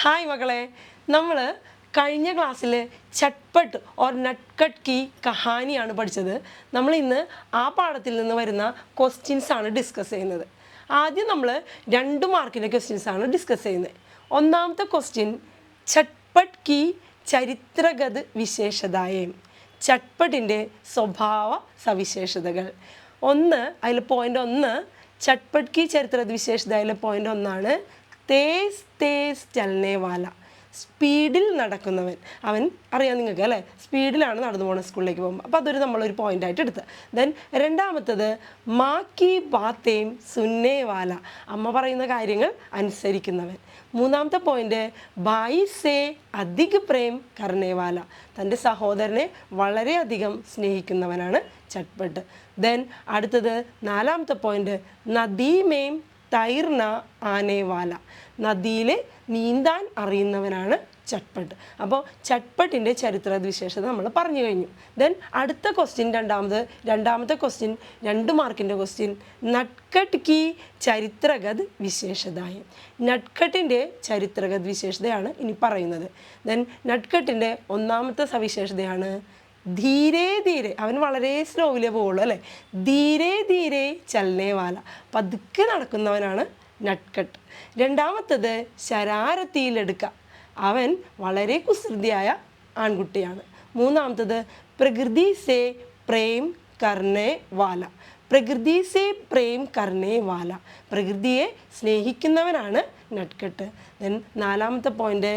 Hi മക്കളെ, നമ്മൾ കഴിഞ്ഞ ക്ലാസ്സിൽ ചട്പട്ട് ഓർ നട്ട്കട്ട് കി കഹാനിയാണ് പഠിച്ചത്. നമ്മൾ ഇന്ന് ആ പാഠത്തിൽ നിന്ന് വരുന്ന ക്വസ്റ്റ്യൻസ് ആണ് ഡിസ്കസ് ചെയ്യുന്നത്. ആദ്യം നമ്മൾ 2 മാർക്കിൻ്റെ ക്വസ്റ്റ്യൻസ് ആണ് ഡിസ്കസ് ചെയ്യുന്നത്. ഒന്നാമത്തെ ക്വസ്റ്റ്യൻ, ചട്പട്ട് കി ചരിത്രഗത് വിശേഷതായം, ചട്പട്ടിൻ്റെ സ്വഭാവ സവിശേഷതകൾ. അതിൽ പോയിൻ്റ് 1, ചട്പട്ട് കി ചരിത്രഗത് വിശേഷതയിലെ പോയിൻ്റ് 1 തേസ് തേസ് ചലനെ വാല, സ്പീഡിൽ നടക്കുന്നവൻ. അവൻ അറിയാം നിങ്ങൾക്ക് അല്ലേ, സ്പീഡിലാണ് നടന്നു പോകുന്നത് സ്കൂളിലേക്ക് പോകുമ്പോൾ. അപ്പോൾ അതൊരു നമ്മളൊരു പോയിൻ്റായിട്ട് എടുത്ത്. ദെൻ രണ്ടാമത്തത് മാ കി ബാത്തേം സുന്നേ വാല, അമ്മ പറയുന്ന കാര്യങ്ങൾ അനുസരിക്കുന്നവൻ. മൂന്നാമത്തെ പോയിൻ്റ് ഭായി സേ അധിക് പ്രേം കർണേ വാല, തൻ്റെ സഹോദരനെ വളരെയധികം സ്നേഹിക്കുന്നവനാണ് ചട്പട്ട്. ദെൻ അടുത്തത് 4ാമത്തെ പോയിൻ്റ് നദീമേം തൈർന ആനേവാല, നദിയിൽ നീന്താൻ അറിയുന്നവനാണ് ചട്പട്ട്. അപ്പോൾ ചട്പട്ടിൻ്റെ ചരിത്ര വിശേഷത നമ്മൾ പറഞ്ഞു കഴിഞ്ഞു. ദെൻ അടുത്ത ക്വസ്റ്റ്യൻ, രണ്ടാമത്തെ ക്വസ്റ്റ്യൻ 2 മാർക്കിൻ്റെ ക്വസ്റ്റ്യൻ, നട്ട്കട്ട് കി ചരിത്രഗത് വിശേഷതായം. നട്ട്കട്ടിൻ്റെ ചരിത്രഗത് വിശേഷതയാണ് ഇനി പറയുന്നത്. ദെൻ നട്ട്കട്ടിൻ്റെ 1ാമത്തെ സവിശേഷതയാണ് ധീരെ ധീരെ, അവൻ വളരെ സ്ലോവിലേ പോവുള്ളൂ അല്ലേ, ധീരെ ധീരെ ചലനെ വാല, പതുക്കെ നടക്കുന്നവനാണ് നട്ട്കട്ട്. രണ്ടാമത്തത് ശരാരത്തിയിലെടുക്ക, അവൻ വളരെ കുസൃതിയായ ആൺകുട്ടിയാണ്. മൂന്നാമത്തത് പ്രകൃതി സേ പ്രേം കർണേ വാല, പ്രകൃതി സേ പ്രേം കർണേ വാല, പ്രകൃതിയെ സ്നേഹിക്കുന്നവനാണ് നട്ട്കട്ട്. ദെൻ 4ാമത്തെ പോയിൻ്റ്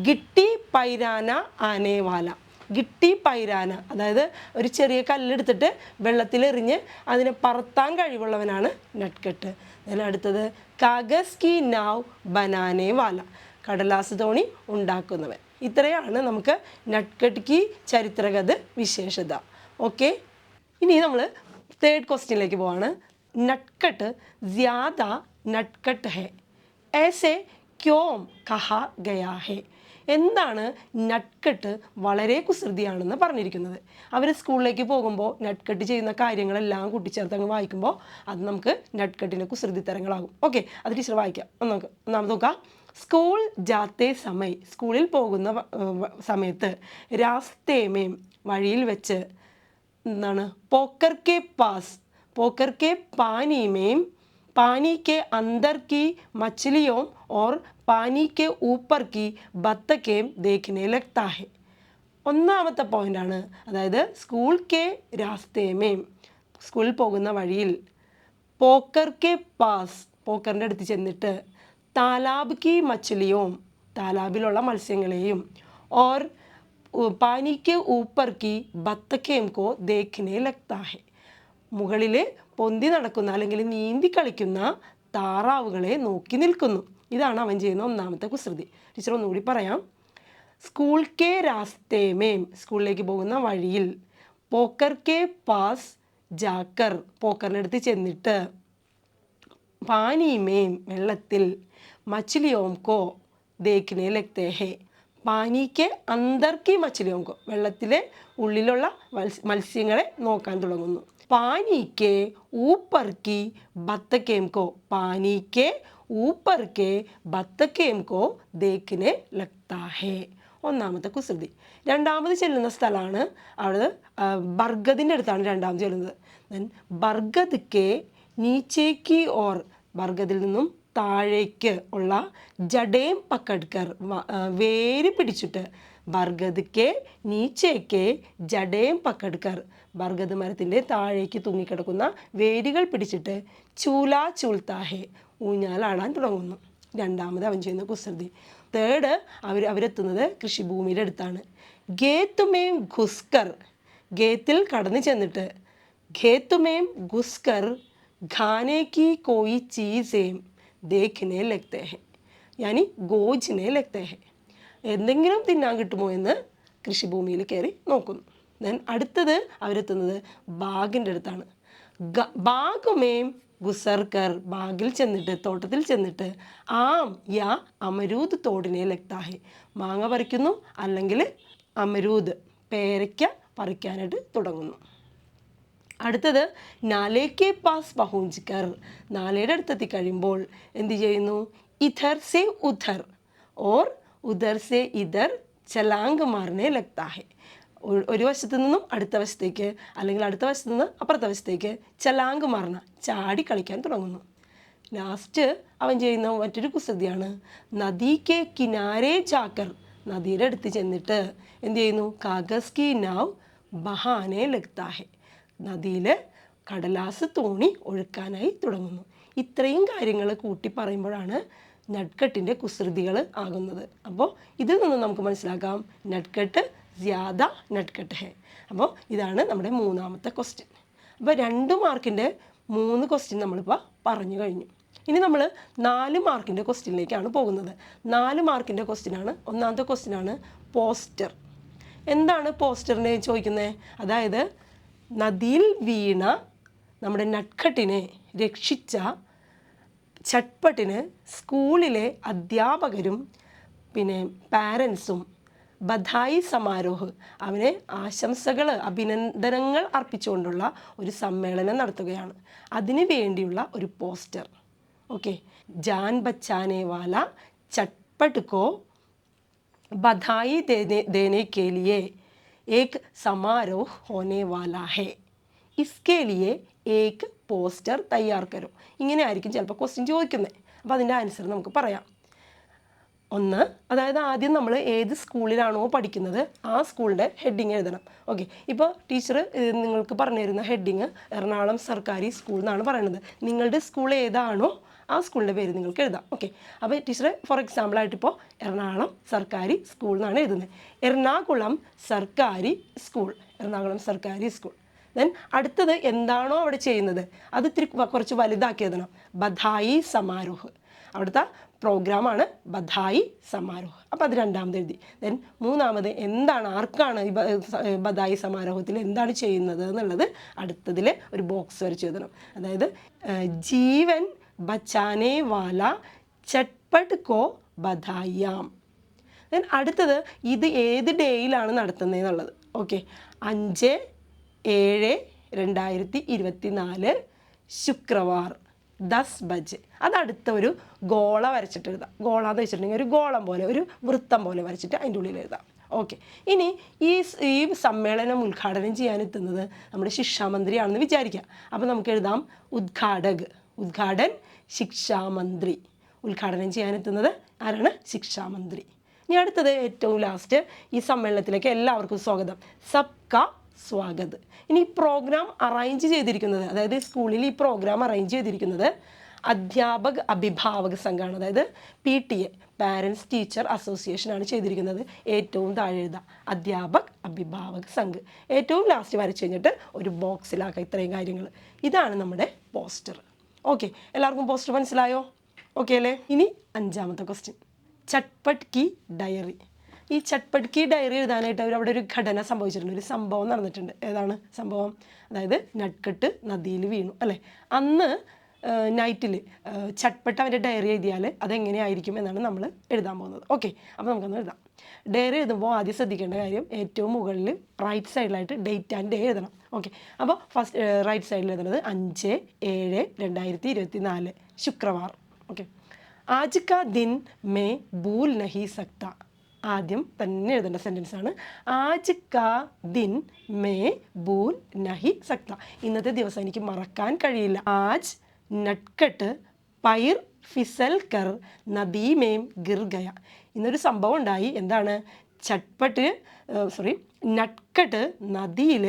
ഗിട്ടി പൈരാന ആനേ വാല, ഗിട്ടി പൈരാന, അതായത് ഒരു ചെറിയ കല്ലെടുത്തിട്ട് വെള്ളത്തിലെറിഞ്ഞ് അതിനെ പറത്താൻ കഴിവുള്ളവനാണ് നട്ട്കട്ട്. അതിന് അടുത്തത് കാഗസ് കി നാവ് ബനാനേ വാല, കടലാസ് തോണി ഉണ്ടാക്കുന്നവൻ. ഇത്രയാണ് നമുക്ക് നട്ട്കട്ട് കി ചരിത്രഗത് വിശേഷത. ഓക്കെ, ഇനി നമ്മൾ 3rd ക്വസ്റ്റ്യനിലേക്ക് പോവാണ്. നട്ട്കട്ട് ജ്യാദ നട്ട്കട്ട് ഹെ, ऐसे क्यों कहा गया है, എന്താണ് നട്ട്കട്ട് വളരെ കുസൃതിയാണെന്ന് പറഞ്ഞിരിക്കുന്നത്. അവർ സ്കൂളിലേക്ക് പോകുമ്പോൾ നട്ട്കട്ട് ചെയ്യുന്ന കാര്യങ്ങളെല്ലാം കൂട്ടിച്ചേർത്ത് അങ്ങ് വായിക്കുമ്പോൾ അത് നമുക്ക് നട്ട്കട്ടിൻ്റെ കുസൃതി തരങ്ങളാകും. ഓക്കെ, അത് ടീച്ചർ വായിക്കാം. ഒന്നാമത് നോക്കാം. സ്കൂൾ ജാത്തേ സമയ്, സ്കൂളിൽ പോകുന്ന സമയത്ത്, രാസ്തേമേം വഴിയിൽ വെച്ച്, എന്താണ് പോക്കർ കെ പാസ്, പോക്കർ കെ പാനിമേം, पानी के अंदर की मछलियों और पानी के ऊपर की बत्तखें देखने लगता है. ഒന്നാമത്തെ പോയിൻ്റാണ്, അതായത് സ്കൂൾ കെ രാസ്തേമേം, സ്കൂളിൽ പോകുന്ന വഴിയിൽ, പോക്കർ കെ പാസ്, പോക്കറിൻ്റെ അടുത്ത് ചെന്നിട്ട്, താലാബ് കി മച്ഛലിയോം, താലാബിലുള്ള മത്സ്യങ്ങളെയും, ഓർ പാനി കെ ഊപ്പർ കി ബത്തഖേം കോ ദേഖ്നെ ലഗ്താ ഹെ, മുകളിൽ പൊന്തി നടക്കുന്ന അല്ലെങ്കിൽ നീന്തി കളിക്കുന്ന താറാവുകളെ നോക്കി നിൽക്കുന്നു. ഇതാണ് അവൻ ചെയ്യുന്ന ഒന്നാമത്തെ കുസൃതി. ടീച്ചർ ഒന്നുകൂടി പറയാം. സ്കൂൾ കെ രാസ്തേമേം, സ്കൂളിലേക്ക് പോകുന്ന വഴിയിൽ, പോക്കർ കെ പാസ് ജാക്കർ, പോക്കറിൻ്റെ അടുത്ത് ചെന്നിട്ട്, പാനിമേം വെള്ളത്തിൽ, മച്ഛലിയോം കോ ദേഖ്നെ ലഗ്തേ ഹെ, പാനിക്ക് അന്തർക്കി മച്ഛലിയോം കോ, വെള്ളത്തിലെ ഉള്ളിലുള്ള മത്സ്യങ്ങളെ നോക്കാൻ തുടങ്ങുന്നു. പാനിക്ക് ഊപ്പർ കി ബത്തഖേം കോ, പാനിക്ക് ഊപ്പർ കെ ബത്തഖേം കോ ദേഖ്നെ ലഗ്താ ഹെ, ഒന്നാമത്തെ കുസൃതി. രണ്ടാമത് ചെല്ലുന്ന സ്ഥലമാണ്, അവിടെ ബർഗദിൻ്റെ അടുത്താണ് രണ്ടാമത് ചെല്ലുന്നത്. ദെൻ ബർഗദ് കെ നീച്ചേക്ക് ഓർ, ബർഗദിൽ നിന്നും താഴേക്ക് ഉള്ള, ജഡേം പക്കഡ്കർ, വേര് പിടിച്ചിട്ട്, ബർഗദ് കെ നീച്ചേക്ക് ജഡേം പക്കഡ്കർ, ബർഗദ് മരത്തിൻ്റെ താഴേക്ക് തൂങ്ങിക്കിടക്കുന്ന വേരുകൾ പിടിച്ചിട്ട്, ചൂലാ ചൂൽത്താഹെ, ഊഞ്ഞാലാടാൻ തുടങ്ങുന്നു. രണ്ടാമത് അവൻ ചെയ്യുന്ന കുസൃതി. 3rd, അവരെത്തുന്നത് കൃഷിഭൂമിയുടെ അടുത്താണ്. ഗേത്തുമേം ഘുസ്കർ, ഗേത്തിൽ കടന്നു ചെന്നിട്ട്, ഖേത്തുമേം ഘുസ്കർ ഖാനെ കി കോയി ചീസേം ദേഖ്നെ ലഗ്തേ ഹെ, യാനി ഗോജ്നെ ലഗ്തേ ഹെ, എന്തെങ്കിലും തിന്നാൻ കിട്ടുമോ എന്ന് കൃഷിഭൂമിയിൽ കയറി നോക്കുന്നു. ദെൻ അടുത്തത് അവരെത്തുന്നത് ബാഗിൻ്റെ അടുത്താണ്. ബാഗുമേം ഗുസർക്കർ, ബാഗിൽ ചെന്നിട്ട്, തോട്ടത്തിൽ ചെന്നിട്ട്, ആം യാ അമരൂദ് തോടിനെ ലഗ്താഹെ, മാങ്ങ പറിക്കുന്നു അല്ലെങ്കിൽ അമരൂദ് പേരയ്ക്ക പറിക്കാനായിട്ട് തുടങ്ങുന്നു. അടുത്തത് നാലേക്കെ പാസ് പഹുഞ്ചിക്കർ, നാലയുടെ അടുത്തെത്തി കഴിയുമ്പോൾ എന്ത് ചെയ്യുന്നു, ഇധർ സെ ഉധർ ഓർ ഉദർ സെ ഇദർ ചലാങ്ക് മാർനെ ലഗ്താ ഹെ. ഒരു വശത്തു നിന്നും അടുത്ത വശത്തേക്ക്, അല്ലെങ്കിൽ അടുത്ത വശത്തു നിന്ന് അപ്പുറത്തെ വശത്തേക്ക് ചലാങ്ക് മാർന, ചാടി കളിക്കാൻ തുടങ്ങുന്നു. ലാസ്റ്റ് അവൻ ചെയ്യുന്ന മറ്റൊരു കുസൃതിയാണ്, നദിക്ക് കിനാരെ ചാക്കർ, നദിയുടെ അടുത്ത് ചെന്നിട്ട് എന്ത് ചെയ്യുന്നു, കാഗസ് കി നാവ് ബഹാനെ ലഗ്താ ഹെ, നദിയിൽ കടലാസ് തോണി ഒഴുക്കാനായി തുടങ്ങുന്നു. ഇത്രയും കാര്യങ്ങൾ കൂട്ടി പറയുമ്പോഴാണ് നട്ട്കട്ടിൻ്റെ കുസൃതികൾ ആകുന്നത്. അപ്പോൾ ഇതിൽ നിന്ന് നമുക്ക് മനസ്സിലാക്കാം നട്ട്കട്ട് ജ്യാദ നട്ട്കട്ട് ഹെ. അപ്പോൾ ഇതാണ് നമ്മുടെ മൂന്നാമത്തെ ക്വസ്റ്റ്യൻ. അപ്പോൾ 2 മാർക്കിൻ്റെ 3 ക്വസ്റ്റ്യൻ നമ്മളിപ്പോൾ പറഞ്ഞു കഴിഞ്ഞു. ഇനി നമ്മൾ 4 മാർക്കിൻ്റെ ക്വസ്റ്റ്യനിലേക്കാണ് പോകുന്നത്. 4 മാർക്കിൻ്റെ ക്വസ്റ്റ്യനാണ്. ഒന്നാമത്തെ ക്വസ്റ്റ്യനാണ് പോസ്റ്റർ. എന്താണ് പോസ്റ്ററിനെ ചോദിക്കുന്നത്? അതായത് നദിയിൽ വീണ നമ്മുടെ നട്ട്കട്ടിനെ രക്ഷിച്ച ചട്ട്പട്ടിന് സ്കൂളിലെ അധ്യാപകരും പിന്നെ പാരൻസും ബധായി സമാരോഹ്, അവനെ ആശംസകൾ അഭിനന്ദനങ്ങൾ അർപ്പിച്ചുകൊണ്ടുള്ള ഒരു സമ്മേളനം നടത്തുകയാണ്. അതിനു വേണ്ടിയുള്ള ഒരു പോസ്റ്റർ. ഓക്കെ, ജാൻ ബച്ചാനെ വാല ചട്ട്പട്ട് കോ ബധായി देने के लिए एक समारोह होने वाला है, इसके लिए एक പോസ്റ്റർ തയ്യാർ കരോ. ഇങ്ങനെ ആയിരിക്കും ചിലപ്പോൾ ക്വസ്റ്റ്യൻ ചോദിക്കുന്നത്. അപ്പോൾ അതിൻ്റെ ആൻസർ നമുക്ക് പറയാം. ഒന്ന്, അതായത് ആദ്യം നമ്മൾ ഏത് സ്കൂളിലാണോ പഠിക്കുന്നത് ആ സ്കൂളിൻ്റെ ഹെഡിങ് എഴുതണം. ഓക്കെ, ഇപ്പോൾ ടീച്ചർ നിങ്ങൾക്ക് പറഞ്ഞു തരുന്ന ഹെഡിങ് എറണാകുളം സർക്കാരി സ്കൂൾ എന്നാണ് പറയുന്നത്. നിങ്ങളുടെ സ്കൂൾ ഏതാണോ ആ സ്കൂളിൻ്റെ പേര് നിങ്ങൾക്ക് എഴുതാം. ഓക്കെ, അപ്പോൾ ടീച്ചർ ഫോർ എക്സാമ്പിളായിട്ട് ഇപ്പോൾ എറണാകുളം സർക്കാരി സ്കൂൾ എന്നാണ് എഴുതുന്നത്. എറണാകുളം സർക്കാരി സ്കൂൾ, എറണാകുളം സർക്കാരി സ്കൂൾ. ദെൻ അടുത്തത് എന്താണോ അവിടെ ചെയ്യുന്നത് അത് ഇത്തിരി കുറച്ച് വലുതാക്കി എഴുതണം. ബധായി സമാരോഹ്, അവിടുത്തെ പ്രോഗ്രാമാണ് ബധായി സമാരോഹ്. അപ്പോൾ അത് രണ്ടാമത് എഴുതി. ദെൻ മൂന്നാമത് എന്താണ്, ആർക്കാണ് ഈ ബധായി സമാരോഹത്തിൽ എന്താണ് ചെയ്യുന്നത് എന്നുള്ളത് അടുത്തതിൽ ഒരു ബോക്സ് വരച്ച് എഴുതണം. അതായത് ജീവൻ ബച്ചാനെ വാല ചട്ട്പട്ട് കോ ബധായിയാം. ദെൻ അടുത്തത് ഇത് ഏത് ഡേയിലാണ് നടത്തുന്നത് എന്നുള്ളത്. ഓക്കെ, 5/7/2024 ശുക്രവാർ 10 ബജെ. അതടുത്ത ഒരു ഗോള വരച്ചിട്ട് എഴുതാം. ഗോള എന്ന് വെച്ചിട്ടുണ്ടെങ്കിൽ ഒരു ഗോളം പോലെ, ഒരു വൃത്തം പോലെ വരച്ചിട്ട് അതിൻ്റെ ഉള്ളിൽ എഴുതാം. ഓക്കെ, ഇനി ഈ സമ്മേളനം ഉദ്ഘാടനം ചെയ്യാനെത്തുന്നത് നമ്മുടെ ശിക്ഷാമന്ത്രിയാണെന്ന് വിചാരിക്കുക. അപ്പോൾ നമുക്ക് എഴുതാം ഉദ്ഘാടക്, ഉദ്ഘാടൻ ശിക്ഷാമന്ത്രി. ഉദ്ഘാടനം ചെയ്യാനെത്തുന്നത് ആരാണ്? ശിക്ഷാമന്ത്രി. ഇനി അടുത്തത് ഏറ്റവും ലാസ്റ്റ്, ഈ സമ്മേളനത്തിലേക്ക് എല്ലാവർക്കും സ്വാഗതം, സബ്കാ സ്വാഗത്. ഇനി ഈ പ്രോഗ്രാം അറേഞ്ച് ചെയ്തിരിക്കുന്നത്, അതായത് സ്കൂളിൽ ഈ പ്രോഗ്രാം അറേഞ്ച് ചെയ്തിരിക്കുന്നത് അധ്യാപക അഭിഭാവക സംഘമാണ്. അതായത് PTA, പാരൻസ് ടീച്ചർ അസോസിയേഷനാണ് ചെയ്തിരിക്കുന്നത്. ഏറ്റവും താഴെ എഴുതാം അധ്യാപക് അഭിഭാവക സംഘ്. ഏറ്റവും ലാസ്റ്റ് വരച്ച് കഴിഞ്ഞിട്ട് ഒരു ബോക്സിലാക്കുക ഇത്രയും കാര്യങ്ങൾ. ഇതാണ് നമ്മുടെ പോസ്റ്റർ. ഓക്കെ, എല്ലാവർക്കും പോസ്റ്റർ മനസ്സിലായോ? ഓക്കെ അല്ലേ? ഇനി 5ാമത്തെ ക്വസ്റ്റ്യൻ, ചട്ട്പട്ട് കി ഡയറി. ഈ ചട്ട്പട്ട് കി ഡയറി എഴുതാനായിട്ട് അവിടെ ഒരു ഘടന സംഭവിച്ചിട്ടുണ്ട്, ഒരു സംഭവം നടന്നിട്ടുണ്ട്. ഏതാണ് സംഭവം? അതായത് നട്ട്കട്ട് നദിയിൽ വീണു അല്ലേ. അന്ന് നൈറ്റിൽ ചട്ട്പട്ട് അവൻ്റെ ഡയറി എഴുതിയാൽ അതെങ്ങനെയായിരിക്കും എന്നാണ് നമ്മൾ എഴുതാൻ പോകുന്നത്. ഓക്കെ, അപ്പോൾ നമുക്കൊന്ന് എഴുതാം. ഡയറി എഴുതുമ്പോൾ ആദ്യം ശ്രദ്ധിക്കേണ്ട കാര്യം, ഏറ്റവും മുകളിൽ റൈറ്റ് സൈഡിലായിട്ട് ഡേറ്റ് ആൻഡ് ഡേ എഴുതണം. ഓക്കെ, അപ്പോൾ ഫസ്റ്റ് റൈറ്റ് സൈഡിൽ എഴുതുന്നത് 5/7/2024 ശുക്രവാർ. ഓക്കെ, ആജ് കാ ദിൻ മേ ഭൂൽ നഹി സക്ത. ആദ്യം തന്നെ എഴുതേണ്ട സെൻറ്റൻസ് ആണ് ആജ് കാ ദിൻ മേ ഭൂൽ നഹി സക്ത. ഇന്നത്തെ ദിവസം എനിക്ക് മറക്കാൻ കഴിയില്ല. ആജ് നട്ട്കട്ട് പൈർ ഫിസൽ കർ നദി മേം ഗിർ ഗയ. ഇന്നൊരു സംഭവം ഉണ്ടായി. എന്താണ്? നട്ട്കട്ട് നദിയിൽ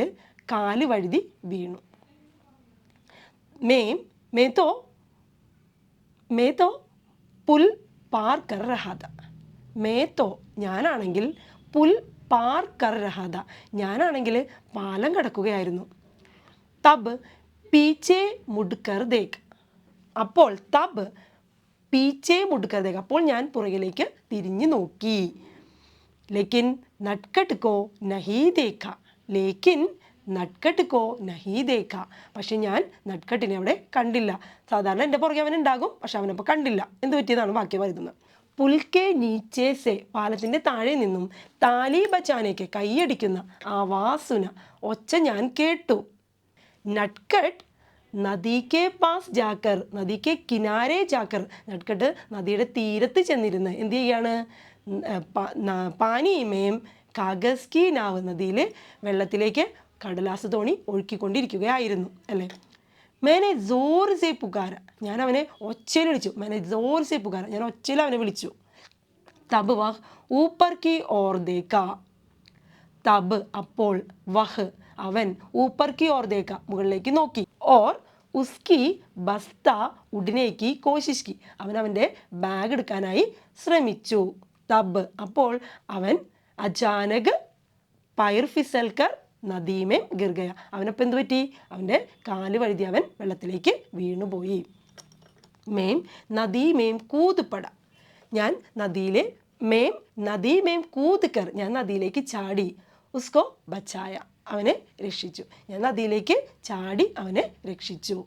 കാല് വഴുതി വീണു. മേത്തോ പുൽ പാർ കർ രഹാദ. മേത്തോ ഞാനാണെങ്കിൽ, പുൽ പാർ കർ രഹാദ ഞാനാണെങ്കിൽ പാലം കടക്കുകയായിരുന്നു. തബ് പീച്ചെ മുഡ്കർ ദേഖ്. അപ്പോൾ തബ് പീച്ചെ മുഡ്കർ ദേഖ്, അപ്പോൾ ഞാൻ പുറകിലേക്ക് തിരിഞ്ഞു നോക്കി. ലേക്കിൻ നട്ട്കട്ട് കോ നഹീ ദേഖ. ലേക്കിൻ നട്ട്കട്ട് കോ നഹീ ദേഖ. പക്ഷെ ഞാൻ നട്ട്കട്ടിനെ അവിടെ കണ്ടില്ല. സാധാരണ എൻ്റെ പുറകെ അവൻ ഉണ്ടാകും, പക്ഷെ അവനപ്പോൾ കണ്ടില്ല. എന്ത് പറ്റിയതാണ് വാക്യം വരുന്നത്? പുൽക്കെ നീച്ചേ സെ, പാലത്തിൻ്റെ താഴെ നിന്നും, താലി ബച്ചാനേക്ക് കൈയടിക്കുന്ന ആവാസുന ഒച്ച ഞാൻ കേട്ടു. നട്ട്കട്ട് നദിക്കെ പാസ് ജാക്കർ, നദിക്കെ കിനാരെ ജാക്കർ. നട്ട്കട്ട് നദിയുടെ തീരത്ത് ചെന്നിരുന്ന് എന്ത് ചെയ്യാണ്? പാനിമേം കാഗസ് കി നാവ്, നദിയിൽ വെള്ളത്തിലേക്ക് കടലാസ് തോണി ഒഴുക്കിക്കൊണ്ടിരിക്കുകയായിരുന്നു അല്ലേ. മേനെ ജോർ സെ പുകാര, ഞാൻ അവനെ ഒച്ചയിൽ വിളിച്ചു. മേനെ ജോർ സെ പുകാര, ഞാൻ ഒച്ചയിൽ അവനെ വിളിച്ചു. തബ് വഹ് ഊപ്പർ കി ഓർ ദേക്ക, തബ് അപ്പോൾ, വഹ് അവൻ, ഊപ്പർ കി ഓർ ദേക്ക മുകളിലേക്ക് നോക്കി, ഓർ ഉസ്കി ബസ്ത ഉടനേക്ക് കോശിഷ് കി അവൻ അവൻ്റെ ബാഗ് എടുക്കാനായി ശ്രമിച്ചു. തബ് അപ്പോൾ അവൻ, അചാനക് പൈർ ഫിസൽക്കർ നദീമേം ഗിർഗയ അവനപ്പം എന്ത് പറ്റി, അവൻ്റെ കാല് വഴുതി അവൻ വെള്ളത്തിലേക്ക് വീണുപോയി. മേം നദീമേം കൂതുപട, ഞാൻ നദിയിലെ നദീമേം കൂതുക്കർ ഞാൻ നദിയിലേക്ക് ചാടി. ഉസ്കോ ബച്ചായ അവനെ രക്ഷിച്ചു, ഞാൻ നദിയിലേക്ക് ചാടി അവനെ രക്ഷിച്ചു.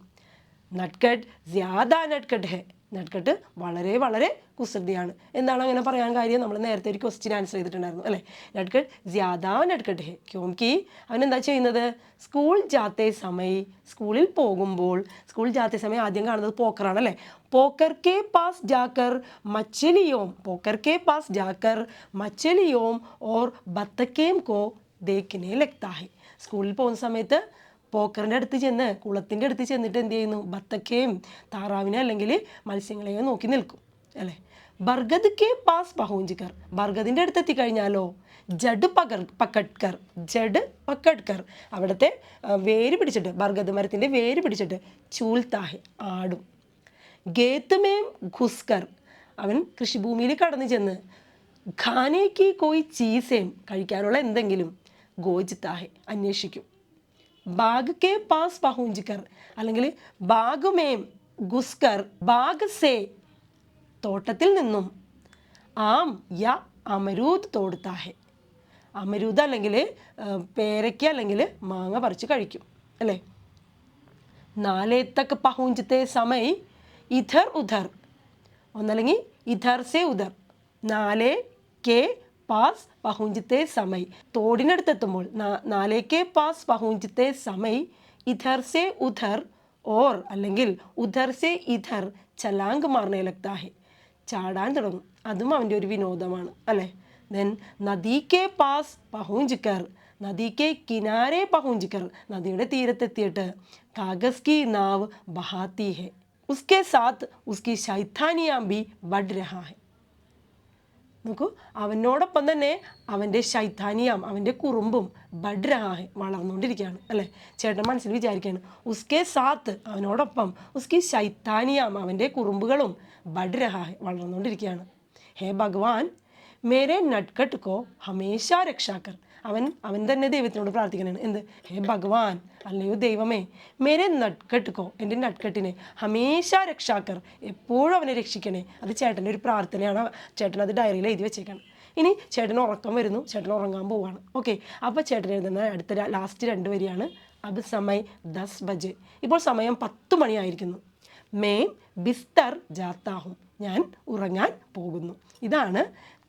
നട്കട്ട് ജ്യാദാ നട്കട്ട് ഹെ, നട്കട്ട് വളരെ വളരെ കുസൃതിയാണ്. എന്താണ് അങ്ങനെ പറയാൻ കാര്യം, നമ്മൾ നേരത്തെ ഒരു ക്വസ്റ്റ്യൻ ആൻസർ ചെയ്തിട്ടുണ്ടായിരുന്നു അല്ലേ. നട്കട്ട് ജ്യാദാ നട്കട്ട് ഹെ ക്യോംകി അവൻ എന്താ ചെയ്യുന്നത്, സ്കൂൾ ജാത്തെ സമയ, സ്കൂളിൽ പോകുമ്പോൾ, സ്കൂൾ ജാത്തെ സമയം ആദ്യം കാണുന്നത് പോക്കറാണ് അല്ലേ. പോക്കർ കെ പാസ് ജാക്കർ മച്ചലിയോം, പോക്കർ കെ പാസ് ജാക്കർ മച്ചലിയോം ഓർ ബത്തക്കേം കോ ദേക്കിനെ ലഗ്താ ഹെ, സ്കൂളിൽ പോകുന്ന സമയത്ത് പോക്കറിൻ്റെ അടുത്ത് ചെന്ന്, കുളത്തിൻ്റെ അടുത്ത് ചെന്നിട്ട് എന്ത് ചെയ്യുന്നു, ബത്തക്കയും താറാവിനെ അല്ലെങ്കിൽ മത്സ്യങ്ങളെയോ നോക്കി നിൽക്കും അല്ലേ. ബർഗദ് കെ പാസ് പഹൂഞ്ചിക്കർ, ബർഗദിൻ്റെ അടുത്ത് എത്തിക്കഴിഞ്ഞാലോ, ജഡ് പക്കട്കർ, ജഡ് പക്കട്കർ അവിടുത്തെ വേര് പിടിച്ചിട്ട്, ബർഗദ് മരത്തിൻ്റെ വേര് പിടിച്ചിട്ട്, ചൂൽത്താഹെ ആടും. ഗേത്തുമേം ഘുസ്കർ അവൻ കൃഷിഭൂമിയിൽ കടന്നു ചെന്ന്, ഖാനേക്ക് കോയി ചീസേം കഴിക്കാനുള്ള എന്തെങ്കിലും, ഗോജിത്താഹെ അന്വേഷിക്കും. ബാഗ് കെ പാസ് പഹൂഞ്ചിക്കർ അല്ലെങ്കിൽ ബാഗുമേം ഗുസ്കർ, ബാഗ് സേ തോട്ടത്തിൽ നിന്നും, ആം യ അമരൂദ് തോടുത്താഹെ അമരൂദ് അല്ലെങ്കിൽ പേരയ്ക്ക അല്ലെങ്കിൽ മാങ്ങ പറിച്ച് കഴിക്കും അല്ലേ. നാലേ തക്ക് പഹൂഞ്ചത്തെ സമയ ഇധർ ഉധർ, ഒന്നല്ലെങ്കിൽ ഇധർ സേ ഉധർ, നാലേ കെ പാസ് പഹൂഞ്ചത്തെ സമയ തോടിനടുത്തെത്തുമ്പോൾ, നാലേ കെ പാസ് പഹൂഞ്ചത്തെ സമയ ഇധർ സേ ഉധർ ഓർ അല്ലെങ്കിൽ ഉധർ സേ ഇധർ ചലാങ്ക് മാർനെ ലഗ്താ ഹെ ചാടാൻ തുടങ്ങും, അതും അവൻ്റെ ഒരു വിനോദമാണ് അല്ലേ. ദെൻ നദി കെ പാസ് പഹൂഞ്ചിക്കർ, നദി കെ കിനാരെ പഹൂഞ്ചിക്കർ നദിയുടെ തീരത്തെത്തിയിട്ട്, കാഗസ് കി നാവ് ബഹാത്തി ഹെ ഉസ്കെ സാത്ത് ഉസ്കി ശൈത്താനിയാം ബി ബഡ് രഹാ ഹെ, നോക്കൂ അവനോടൊപ്പം തന്നെ അവൻ്റെ ശൈത്താനിയാം അവൻ്റെ കുറുമ്പും ബഡ് രഹാ ഹെ വളർന്നുകൊണ്ടിരിക്കുകയാണ് അല്ലേ. ചേട്ടൻ മനസ്സിൽ വിചാരിക്കുകയാണ്, ഉസ്കെ സാത്ത് അവനോടൊപ്പം, ഉസ്കി ശൈത്താനിയാം അവൻ്റെ കുറുമ്പുകളും ബഡ് രഹാ ഹെ വളർന്നുകൊണ്ടിരിക്കുകയാണ്. ഹേ ഭഗവാൻ മേരെ നട്കട്ട് കോ ഹമേശ രക്ഷാക്കർ, അവൻ തന്നെ ദൈവത്തിനോട് പ്രാർത്ഥിക്കണേ എന്ത്, ഹേ ഭഗവാൻ അല്ലയോ ദൈവമേ, മേരെ നട്കട്ട് കോ എൻ്റെ നട്കട്ടിനെ ഹമേശ രക്ഷാക്കർ എപ്പോഴും അവനെ രക്ഷിക്കണേ. അത് ചേട്ടൻ്റെ ഒരു പ്രാർത്ഥനയാണ്, ചേട്ടൻ അത് ഡയറിയിൽ എഴുതി വെച്ചേക്കണം. ഇനി ചേട്ടന് ഉറക്കം വരുന്നു, ചേട്ടൻ ഉറങ്ങാൻ പോവുകയാണ്. ഓക്കെ, അപ്പോൾ ചേട്ടൻ എഴുതുന്ന അടുത്ത ലാസ്റ്റ് 2 വരിയാണ്, അബ് സമയ് 10 ബജെ, ഇപ്പോൾ സമയം 10 മണിയായിരിക്കുന്നു. മേം ബിസ്തർ ജാത്താഹും ഞാൻ ഉറങ്ങാൻ പോകുന്നു. ഇതാണ്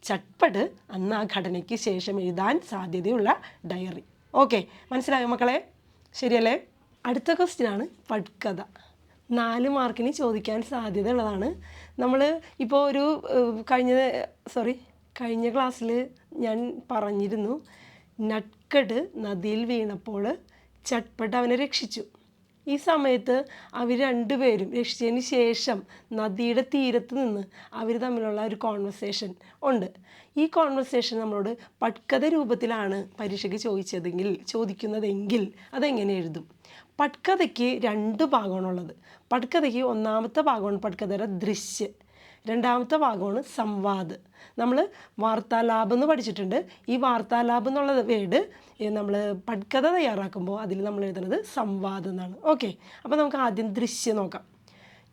ചട്പട് അന്ന് ആ ഘടനയ്ക്ക് ശേഷം എഴുതാൻ സാധ്യതയുള്ള ഡയറി. ഓക്കെ, മനസ്സിലായോ മക്കളെ, ശരിയല്ലേ. അടുത്ത ക്വസ്റ്റ്യനാണ് പട്കഥ. 4 മാർക്കിന് ചോദിക്കാൻ സാധ്യത ഉള്ളതാണ്. നമ്മൾ ഇപ്പോൾ ഒരു കഴിഞ്ഞ ക്ലാസ്സിൽ ഞാൻ പറഞ്ഞിരുന്നു, നട്കട് നദിയിൽ വീണപ്പോൾ ചട്പട്ട് അവനെ രക്ഷിച്ചു. ഈ സമയത്ത് അവർ രണ്ടുപേരും രക്ഷിച്ചതിന് ശേഷം നദിയുടെ തീരത്ത് നിന്ന് അവർ തമ്മിലുള്ള ഒരു കോൺവെർസേഷൻ ഉണ്ട്. ഈ കോൺവെർസേഷൻ നമ്മളോട് പട്കഥ രൂപത്തിലാണ് പരീക്ഷയ്ക്ക് ചോദിക്കുന്നതെങ്കിൽ അതെങ്ങനെ എഴുതും? പട്കഥയ്ക്ക് 2 ഭാഗമാണുള്ളത്. പട്കഥയ്ക്ക് ഒന്നാമത്തെ ഭാഗമാണ് പട്കഥയുടെ ദൃശ്യ, രണ്ടാമത്തെ ഭാഗമാണ് സംവാദ്. നമ്മൾ വാർത്താലാപം എന്ന് പഠിച്ചിട്ടുണ്ട്. ഈ വാർത്താലാപം എന്നുള്ള വേർഡ് നമ്മൾ പട്കഥ തയ്യാറാക്കുമ്പോൾ അതിൽ നമ്മൾ എഴുതുന്നത് സംവാദം എന്നാണ്. ഓക്കെ, അപ്പോൾ നമുക്ക് ആദ്യം ദൃശ്യം നോക്കാം.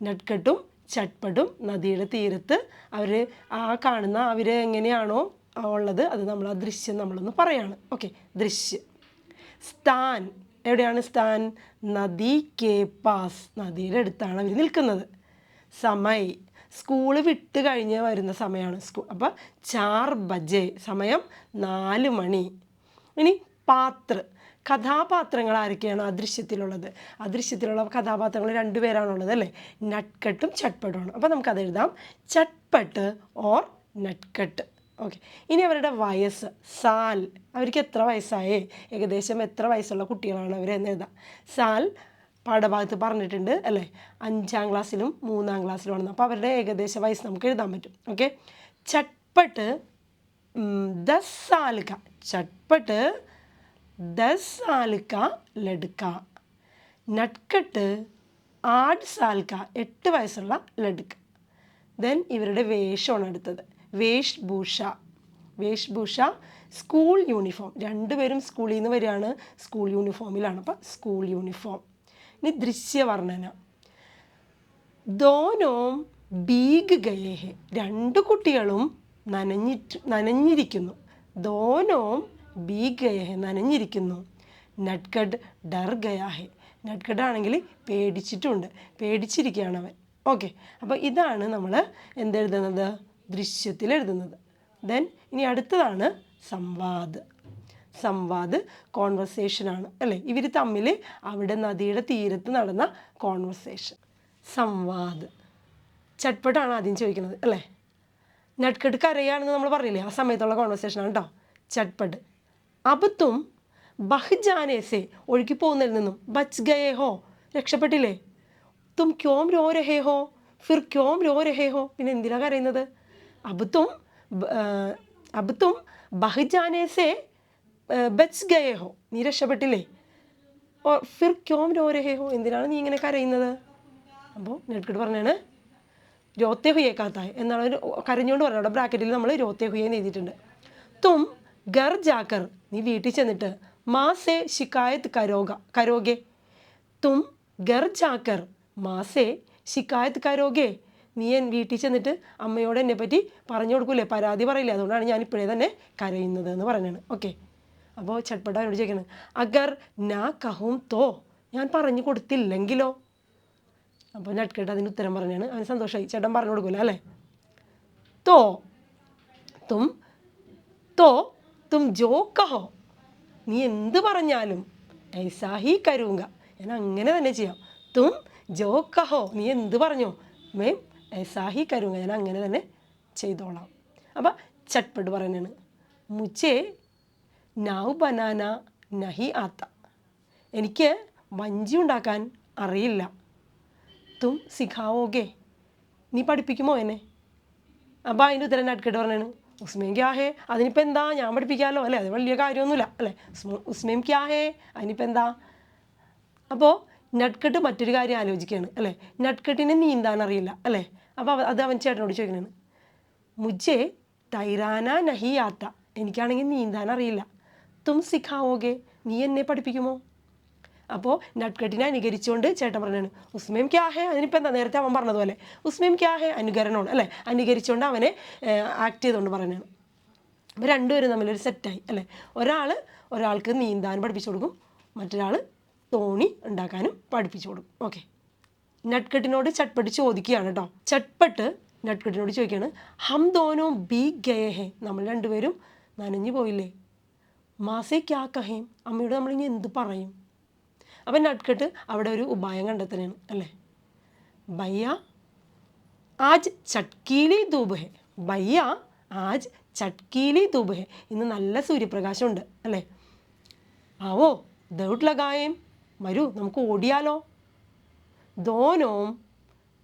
നട്കട്ടും ചട്പട്ടും നദിയുടെ തീരത്ത് അവർ കാണുന്ന അവർ എങ്ങനെയാണോ ഉള്ളത് അത് നമ്മൾ ആ ദൃശ്യം നമ്മളൊന്ന് പറയാണ്. ഓക്കെ, ദൃശ്യം. സ്ഥാൻ, എവിടെയാണ് സ്ഥാൻ? നദി കെ പാസ്, നദിയുടെ അടുത്താണ് അവർ നിൽക്കുന്നത്. സമയ്, സ്കൂള് വിട്ട് കഴിഞ്ഞ് വരുന്ന സമയമാണ് അപ്പോൾ 4 ബജെ, സമയം 4 മണി. ഇനി പാത്ര, കഥാപാത്രങ്ങൾ ആരൊക്കെയാണ് ആ ദൃശ്യത്തിലുള്ളത്? ആ ദൃശ്യത്തിലുള്ള കഥാപാത്രങ്ങൾ 2 പേരാണുള്ളത് അല്ലേ, നട്കട്ടും ചട്പട്ടുമാണ്. അപ്പോൾ നമുക്കത് എഴുതാം, ചട്പട്ട് ഓർ നട്കട്ട്. ഓക്കെ. ഇനി അവരുടെ വയസ്സ് സാൽ, അവർക്ക് എത്ര വയസ്സായേ, ഏകദേശം എത്ര വയസ്സുള്ള കുട്ടികളാണ് അവരെന്ന് എഴുതാം. സാൽ പാഠഭാഗത്ത് പറഞ്ഞിട്ടുണ്ട് അല്ലേ, 5ാം ക്ലാസ്സിലും 3ാം ക്ലാസ്സിലുമാണ്. അപ്പോൾ അവരുടെ ഏകദേശ വയസ്സ് നമുക്ക് എഴുതാൻ പറ്റും. ഓക്കെ. ചട്പട്ട് 10 साल का, चटपट 10 साल का लड़का, നട്ട്കട്ട് 8 साल का, 8 വയസ്സുള്ള ലഡ്ക. ദെൻ ഇവരുടെ വേഷമാണ് അടുത്തത്, വേഷ്ഭൂഷ. വേഷ്ഭൂഷ സ്കൂൾ യൂണിഫോം, രണ്ടുപേരും സ്കൂളിൽ നിന്ന് വരികയാണ്, സ്കൂൾ യൂണിഫോമിലാണ്, അപ്പം സ്കൂൾ യൂണിഫോം. ഇനി ദൃശ്യവർണ്ണന. ദോനോം ഭീഗ് ഗയേ ഹെ, രണ്ട് കുട്ടികളും നനഞ്ഞിരിക്കുന്നു. ദോനോം ഭീഗ് ഗയേ ഹെ, നനഞ്ഞിരിക്കുന്നു. നട്കഡ് ഡർ ഗയാ ഹെ, നട്കഡ് ആണെങ്കിൽ പേടിച്ചിട്ടുണ്ട്, പേടിച്ചിരിക്കുകയാണ് അവൻ. ഓക്കെ. അപ്പോൾ ഇതാണ് നമ്മൾ എന്തെഴുതുന്നത്, ദൃശ്യത്തിൽ എഴുതുന്നത്. ദെൻ ഇനി അടുത്തതാണ് സംവാദ്. സംവാദ് കോൺവെർസേഷനാണ് അല്ലേ, ഇവർ തമ്മിൽ അവിടെ നദിയുടെ തീരത്ത് നടന്ന കോൺവെർസേഷൻ. സംവാദ്. ചട്പട്ടാണ് ആദ്യം ചോദിക്കുന്നത് അല്ലേ, നട്കട്ട് കരയാണെന്ന് നമ്മൾ പറഞ്ഞില്ലേ, ആ സമയത്തുള്ള കോൺവെർസേഷനാണ് കേട്ടോ ചട്പട്ട്. അബത്തും ബഹ്ജാനേസെ, ഒഴുകി പോകുന്നതിൽ നിന്നും, ബച്ച് ഗയേ ഹോ, രക്ഷപ്പെട്ടില്ലേ. തും ക്യോം രോ രഹേ ഹോ, ഫിർ ക്യോം രോ രഹേ ഹോ, പിന്നെ എന്തിനാണ് കരയുന്നത്. അബത്തും ബഹ്ജാനേസെ ബച്ച് ഗയേ ഹോ, നീ രക്ഷപ്പെട്ടില്ലേ. ഫിർ ക്യോം രോ രഹേ ഹോ, എന്തിനാണ് നീ ഇങ്ങനെ കരയുന്നത്. അപ്പോൾ നട്കട്ട് പറഞ്ഞാണ് രോത്തെ ഹുയെ കാത്തായ എന്നാണ്, ഒരു കരഞ്ഞുകൊണ്ട് പറഞ്ഞത്. അവിടെ ബ്രാക്കറ്റിൽ നമ്മൾ രോത്തെ ഹുയെ എഴുതിയിട്ടുണ്ട്. തും ഗർ ജാക്കർ, നീ വീട്ടിൽ ചെന്നിട്ട്, മാസേ ശിക്കായത്ത് കരോഗെ. തും ഗർ ജാക്കർ മാസേ ശിക്കായത്ത് കരോഗെ, നീ വീട്ടിൽ ചെന്നിട്ട് അമ്മയോട് എന്നെ പറ്റി പറഞ്ഞു കൊടുക്കൂലേ, പരാതി പറയില്ലേ, അതുകൊണ്ടാണ് ഞാൻ ഇപ്പോഴേ തന്നെ കരയുന്നത് എന്ന് പറഞ്ഞാണ്. ഓക്കെ. അപ്പോൾ ചട്പട്ട അവനോട് ചോദിക്കണം, അഗർ നാ കഹും തോ, ഞാൻ പറഞ്ഞു കൊടുത്തില്ലെങ്കിലോ. അപ്പോൾ നട്കട്ട് അതിന് ഉത്തരം പറഞ്ഞാണ്, അവന് സന്തോഷമായി, ചേട്ടൻ പറഞ്ഞു കൊടുക്കൂല അല്ലേ. തോ തും തോ തും ജോ കഹോ, നീ എന്ത് പറഞ്ഞാലും, ഐസാ ഹി കരൂങ്ക, ഞാൻ അങ്ങനെ തന്നെ ചെയ്യാം. തും ജോ കഹോ, നീ എന്ത് പറഞ്ഞോ, മേം ഐസാ ഹി കരൂങ്ക, ഞാൻ അങ്ങനെ തന്നെ ചെയ്തോളാം. അപ്പം ചട്പട്ട് പറയുന്നതാണ്, മുച്ചേ നാവ് ബനാന നഹി ആത്ത, എനിക്ക് വഞ്ചി ഉണ്ടാക്കാൻ അറിയില്ല. തും സിഖാവോഗെ, നീ പഠിപ്പിക്കുമോ എന്നെ. അപ്പോൾ അതിൻ്റെ ഉത്തരം നട്കട്ട് പറഞ്ഞാണ്, ഉസ്മേം ക്യാ ഹേ, അതിനിപ്പോൾ എന്താ, ഞാൻ പഠിപ്പിക്കാമല്ലോ അല്ലേ, അത് വലിയ കാര്യമൊന്നുമില്ല അല്ലേ. ഉസ്മേം ക്യാ ഹേ, അതിനിപ്പോൾ എന്താ. അപ്പോൾ നട്കട്ട് മറ്റൊരു കാര്യം ആലോചിക്കുകയാണ് അല്ലേ, നട്കട്ടിനെ നീന്താൻ അറിയില്ല അല്ലേ. അപ്പോൾ അത് അവൻ ചേട്ടനോട് ചോദിക്കണതാണ്, മുജ്ജെ തൈരാന നഹി ആത്ത, എനിക്കാണെങ്കിൽ നീന്താൻ അറിയില്ല. തും സിഖാവോഗെ, നീ എന്നെ പഠിപ്പിക്കുമോ. അപ്പോൾ നട്കട്ടിനെ അനുകരിച്ചുകൊണ്ട് ചേട്ടൻ പറഞ്ഞാണ്, ഉസ്മേം ക്യാ ഹേ, അതിനിപ്പോൾ എന്താ, നേരത്തെ അവൻ പറഞ്ഞതുപോലെ ഉസ്മേം ക്യാ ഹേ, അനുകരണമാണ് അല്ലേ, അനുകരിച്ചുകൊണ്ട് അവനെ ആക്ട് ചെയ്തുകൊണ്ട് പറഞ്ഞാണ്. അപ്പോൾ രണ്ടുപേരും തമ്മിലൊരു സെറ്റായി അല്ലേ. ഒരാൾക്ക് നീന്താൻ പഠിപ്പിച്ചു കൊടുക്കും, മറ്റൊരാൾ തോണി ഉണ്ടാക്കാനും പഠിപ്പിച്ചു കൊടുക്കും. ഓക്കെ. നട്കട്ടിനോട് ചട്പട്ട് ചോദിക്കുകയാണ് കേട്ടോ. ചട്പട്ട് നട്കട്ടിനോട് ചോദിക്കുകയാണ്, ഹം ദോനോ ഭീഗ് ഗയേ ഹേ, നമ്മൾ രണ്ടുപേരും നനഞ്ഞു പോയില്ലേ. മാസേ ക്യാ കഹേം, അമ്മയോട് നമ്മളിനി എന്ത് പറയും. അപ്പം നട്കട്ട് അവിടെ ഒരു ഉപായം കണ്ടെത്തുന്നതാണ് അല്ലേ. ഭയ്യ ആജ് ചട്കീലി ധൂപ് ഹെ, ഭയ്യ ആജ് ചട്കീലി ധൂപ് ഹെ, ഇന്ന് നല്ല സൂര്യപ്രകാശമുണ്ട് അല്ലേ. ആവോ ദൗഡ് ലഗായേം, വരൂ നമുക്ക് ഓടിയാലോ. ദോനോം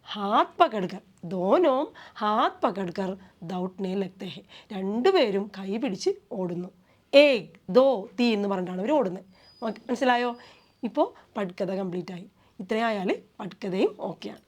ഹാത്ത് പകഡ്കർ, ദോനോം ഹാത്ത് പകഡ്കർ ദൗട്ട്നെ ലഗ്തേ ഹെ, രണ്ടുപേരും കൈ പിടിച്ച് ഓടുന്നു. ഏക് ദോ തീ എന്ന് പറഞ്ഞിട്ടാണ് അവർ ഓടുന്നത്. മനസ്സിലായോ. ഇപ്പോൾ പട്കഥ കംപ്ലീറ്റ് ആയി. ഇത്രയായാൽ പട്കഥയും ഓക്കെയാണ്.